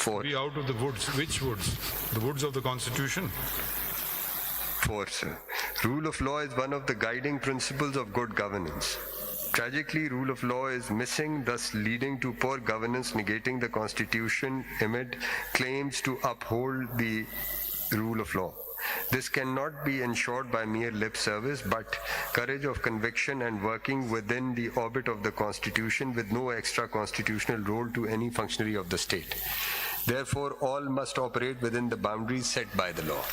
4. Be out of the woods. Which woods? The woods of the Constitution. 4, sir. Rule of law is one of the guiding principles of good governance. Tragically, rule of law is missing, thus leading to poor governance, negating the Constitution amid claims to uphold the rule of law. This cannot be ensured by mere lip service, but courage of conviction and working within the orbit of the Constitution with no extra constitutional role to any functionary of the state. Therefore, all must operate within the boundaries set by the law.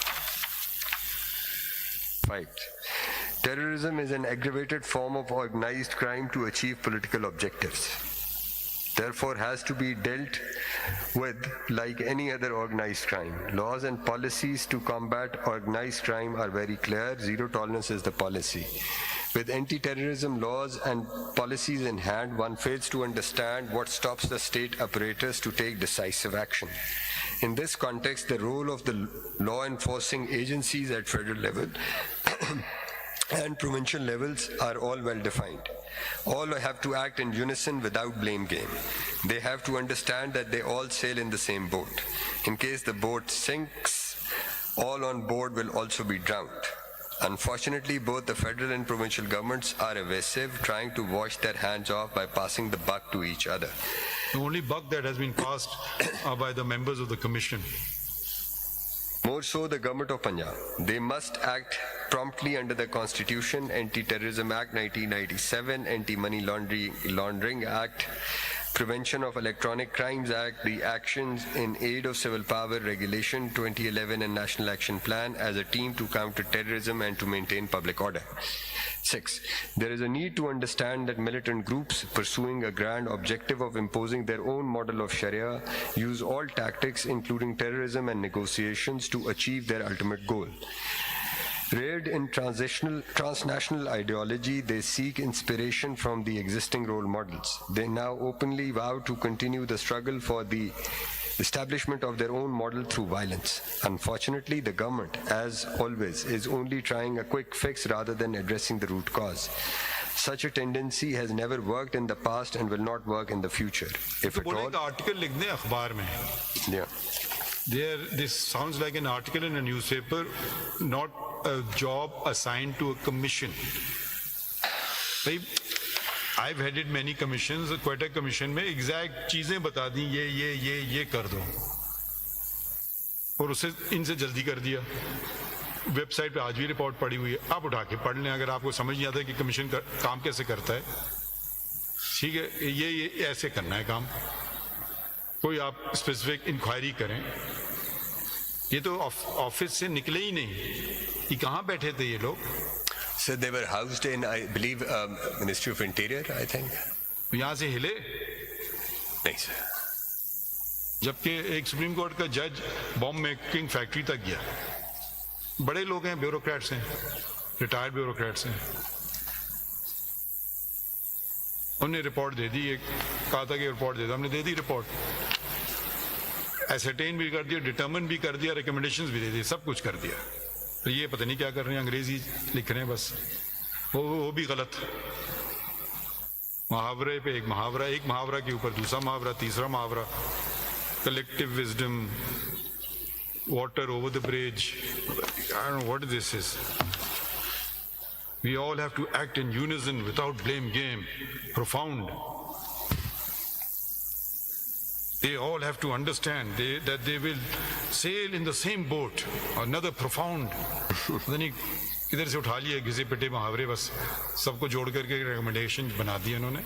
5. Terrorism is an aggravated form of organized crime to achieve political objectives. Therefore, has to be dealt with like any other organized crime. Laws and policies to combat organized crime are very clear. Zero tolerance is the policy. With anti-terrorism laws and policies in hand, one fails to understand what stops the state apparatus to take decisive action. In this context, the role of the law enforcing agencies at federal level and provincial levels are all well defined. All have to act in unison without blame game. They have to understand that they all sail in the same boat. In case the boat sinks, all on board will also be drowned. Unfortunately, both the federal and provincial governments are evasive, trying to wash their hands off by passing the buck to each other. The only buck that has been passed by the members of the commission. More so the government of Punjab. They must act promptly under the Constitution, Anti-Terrorism Act 1997, Anti-Money Laundering Act, Prevention of Electronic Crimes Act, the Actions in Aid of Civil Power Regulation 2011 and National Action Plan as a team to counter terrorism and to maintain public order. 6. There is a need to understand that militant groups pursuing a grand objective of imposing their own model of Sharia use all tactics, including terrorism and negotiations, to achieve their ultimate goal. Reared in transnational ideology, they seek inspiration from the existing role models. They now openly vow to continue the struggle for the establishment of their own model through violence. Unfortunately, the government, as always, is only trying a quick fix rather than addressing the root cause. Such a tendency has never worked in the past and will not work in the future. If at all, article लिखने अखबार में. yeah. This sounds like an article in a newspaper, not a job assigned to a commission. I've headed many commissions. The Quetta Commission में exact चीजें बता दी, ये कर दो, और उसे इनसे जल्दी कर दिया. वेबसाइट पे आज भी रिपोर्ट पड़ी हुई है, आप उठा के पढ़ लें अगर आपको समझ नहीं आता कि कमीशन काम कैसे करता है. ठीक है, ये ऐसे करना है काम. कोई आप स्पेसिफिक इंक्वायरी करें. ये तो ऑफिस से निकले ही नहीं. ये कहाँ बैठे थे ये लोग? So they were housed in, I believe, Ministry of Interior, I think. यहाँ से हिले नहीं sir. जबकि एक सुप्रीम कोर्ट का जज बॉम्ब मेकिंग फैक्ट्री तक गया. बड़े लोग हैं, ब्यूरोक्रेट्स हैं, रिटायर्ड ब्यूरोक्रेट्स हैं. उन्होंने रिपोर्ट दे दी, कहा था कि रिपोर्ट दे दो, हमने दे दी रिपोर्ट. एसरटेन भी कर दिया, डिटर्मिन भी कर दिया, रिकमेंडेशंस भी दे दी, सब कुछ कर दिया. तो ये पता नहीं क्या कर रहे हैं, अंग्रेजी लिख रहे हैं बस. वो भी गलत. मुहावरे पे एक मुहावरा के ऊपर दूसरा मुहावरा, तीसरा मुहावरा. Collective wisdom, water over the bridge. I don't know what this is. We all have to act in unison without blame game. Profound. They all have to understand that they will sail in the same boat. Another profound. इधर से उठा लिए घिसे पिटे मुहावरे, बस सबको जोड़ करके रिकमेंडेशन बना दिए उन्होंने.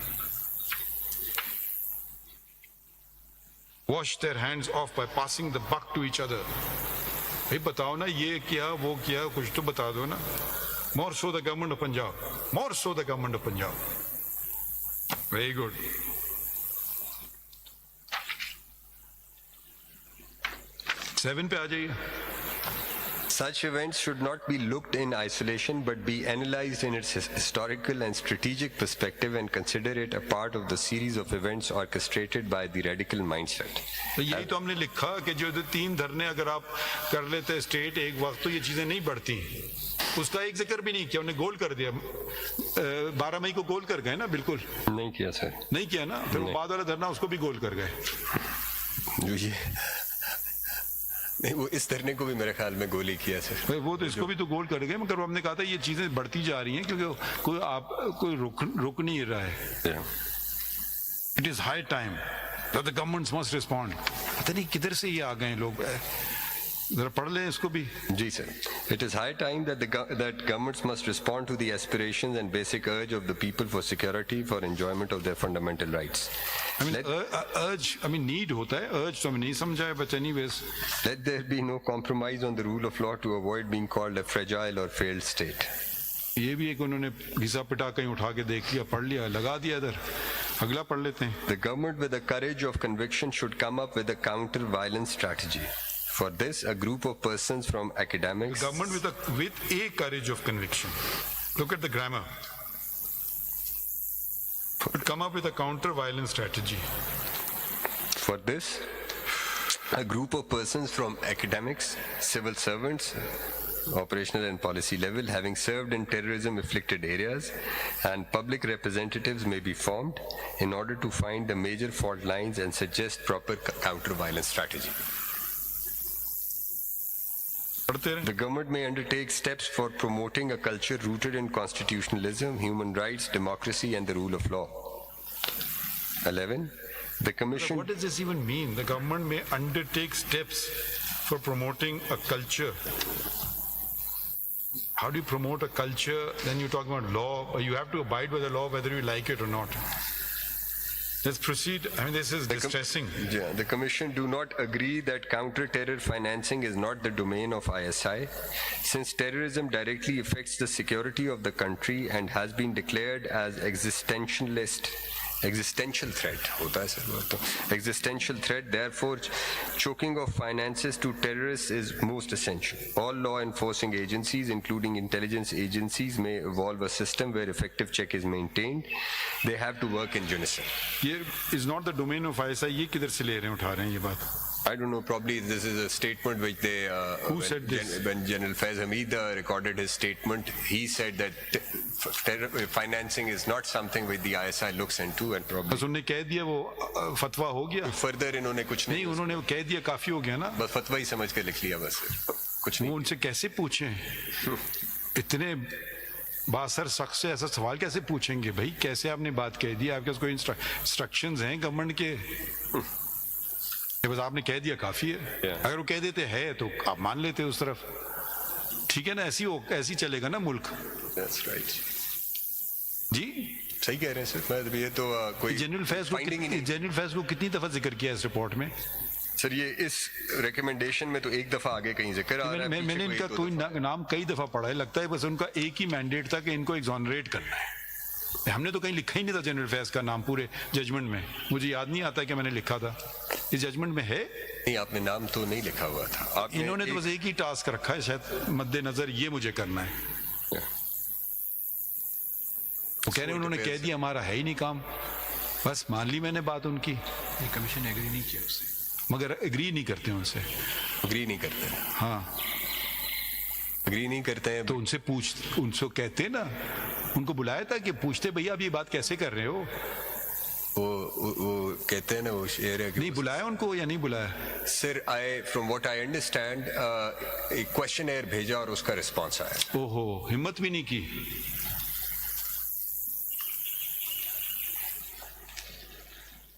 Wash their hands off by passing the buck to each other. भाई बताओ ना, ये किया वो किया, कुछ तो बता दो ना. More so the government of Punjab. More so the government of Punjab. Very good. Seven पे आ जाइए. Such events should not be looked in isolation but be analyzed in its historical and strategic perspective and consider it a part of the series of events orchestrated by the radical mindset. तो यही तो हमने लिखा कि जो 3 धरने अगर आप कर लेते स्टेट एक वक्त, तो ये चीजें नहीं बढ़ती. उसका एक जिक्र भी नहीं किया, उन्हें गोल कर दिया. 12 मई को गोल कर गए ना. बिल्कुल नहीं किया सर. नहीं किया ना. फिर बाद वाला धरना उसको भी गोल कर गए. जो ये नहीं, वो इस धरने को भी मेरे ख्याल में गोली किया सर। भाई वो तो इसको भी तो गोल कर गए, मगर हमने कहा था ये चीजें बढ़ती जा रही हैं क्योंकि कोई रुक नहीं रहा है। It is high time that the governments must respond. पता नहीं किधर से ये आ गए लोग, जरा पढ़ लें इसको भी। जी sir. It is high time that governments must respond to the aspirations and basic urge of the people for security, for enjoyment of their fundamental rights. Need होता है, अर्ज तो हमें नहीं समझा है, but anyways Let there be no compromise on the rule of law to avoid being called a fragile or failed state. ये भी एक उन्होंने घिसा पिटा कहीं उठा के देख लिया, पढ़ लिया, लगा दिया इधर। अगला पढ़ लेते हैं। The government with the courage of conviction should come up with a counter-violence strategy. For this, a group of persons from academics. The government with a courage of conviction. Look at the grammar. Would come up with a counter-violence strategy. For this, a group of persons from academics, civil servants, operational and policy level, having served in terrorism-afflicted areas, and public representatives may be formed in order to find the major fault lines and suggest proper counter-violence strategy. The government may undertake steps for promoting a culture rooted in constitutionalism, human rights, democracy, and the rule of law. 11. The Commission. What does this even mean? The government may undertake steps for promoting a culture. How do you promote a culture? Then you talk about law, or you have to abide by the law whether you like it or not. Let's proceed. I mean, this is distressing. The Commission do not agree that counter-terror financing is not the domain of ISI, since terrorism directly affects the security of the country and has been declared as existential threat. Existential threat. Therefore, choking of finances to terrorists is most essential. All law enforcing agencies, including intelligence agencies, may evolve a system where effective check is maintained. They have to work in unison. Here is not the domain of ISI. ये किधर से ले रहे हैं, उठा रहे हैं ये बात? I don't know, probably this is a statement which they, Who said this? When General Faiz Hamid recorded his statement, he said that financing is not something which the ISI looks into, and probably बस उन्होंने कह दिया, वो फतवा हो गया। further इन्होंने कुछ नहीं, उन्होंने कह दिया, काफी हो गया ना, बस फतवा ही समझ के लिख लिया, बस कुछ नहीं। वो उनसे कैसे पूछें? इतने बासर शख्स से ऐसा सवाल कैसे पूछेंगे? भाई कैसे आपने बात कह दी? आपके पास कोई इंस्ट्रक्शंस हैं गवर्नमेंट के? बस आपने कह दिया काफी है। अगर वो कह देते हैं तो आप मान लेते उस तरफ, ठीक है ना? ऐसी चलेगा ना मुल्क। That's right. जी सही कह रहे हैं सर। ये तो कोई जनरल फैज को कितनी दफा जिक्र किया इस रिपोर्ट में? सर ये इस रिकमेंडेशन में तो एक दफा आगे कहीं जिक्र आ रहा है। मैंने इनका कोई नाम कई दफा पढ़ा है, लगता है बस उनका एक ही मैंडेट था कि इनको एग्जॉनरेट करना है। हमने तो कहीं लिखा ही नहीं था जनरल फैज का नाम पूरे जजमेंट में। मुझे याद नहीं आता कि मैंने लिखा था। इस जजमेंट में है नहीं, आपने नाम तो नहीं लिखा हुआ था। इन्होंने तो बस एक ही टास्क रखा है शायद मद्देनजर, ये मुझे करना है। वो कह रहे हैं उन्होंने कह दिया, हमारा है ही नहीं काम, बस मान ली मैंने बात उनकी। कमीशन एग्री नहीं किया उससे, मगर एग्री नहीं करते उनसे। एग्री नहीं करते? हाँ एग्री नहीं करते हैं तो उनसे कहते ना, उनको बुलाया था कि पूछते भैया आप ये बात कैसे कर रहे हो? वो कहते हैं ना, वो शेर है। नहीं बुलाया उनको या नहीं बुलाया? Sir from what I understand एक क्वेश्चनर भेजा और उसका रिस्पांस आया। ओहो, हिम्मत भी नहीं की।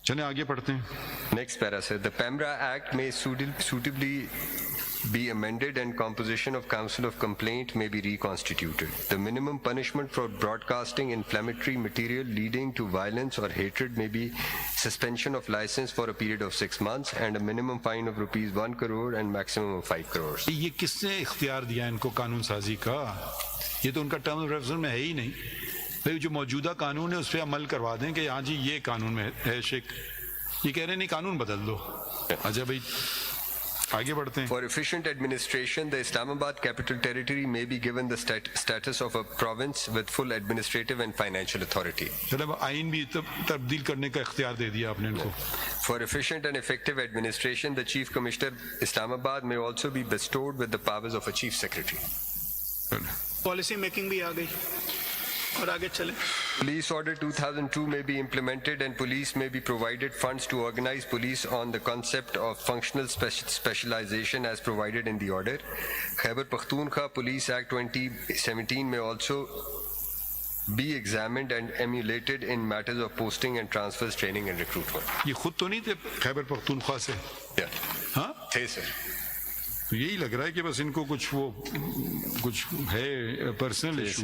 चले आगे पढ़ते हैं। Next para sir, the PEMRA act में suitably be amended and composition of council of complaint may be reconstituted. The minimum punishment for broadcasting inflammatory material leading to violence or hatred may be suspension of license for a period of 6 months and a minimum fine of ₹1 crore and maximum of 5 crores. ये किसने इख्तियार दिया इनको कानून साजी का? ये तो उनका टर्म ऑफ रेफरेंस में है ही नहीं। भाई जो मौजूदा कानून है उस पर अमल करवा दें कि हाँ जी ये कानून में है शेख। ये कह रहे नहीं कानून बदल दो। अच्छा भाई आगे बढ़ते हैं। For efficient administration, the Islamabad Capital Territory may be given the status of a province with full administrative and financial authority. चलो आइन भी तब्दील करने का इख्तियार दे दिया आपने इनको। For efficient and effective administration, the Chief Commissioner Islamabad may also be bestowed with the powers of a Chief Secretary. Policy making भी आ गई। और आगे चले। Police Order 2002 may be implemented and police may be provided funds to organize police on the concept of functional specialization as provided in the order. Khyber Pakhtunkhwa Police Act 2017 may also be examined and emulated in matters of posting and transfers, training and recruitment. ये खुद तो नहीं थे खैबर पख्तूनख्वा से? Yeah. हाँ, थे sir. तो यही लग रहा है कि बस इनको कुछ है पर्सनल इशू।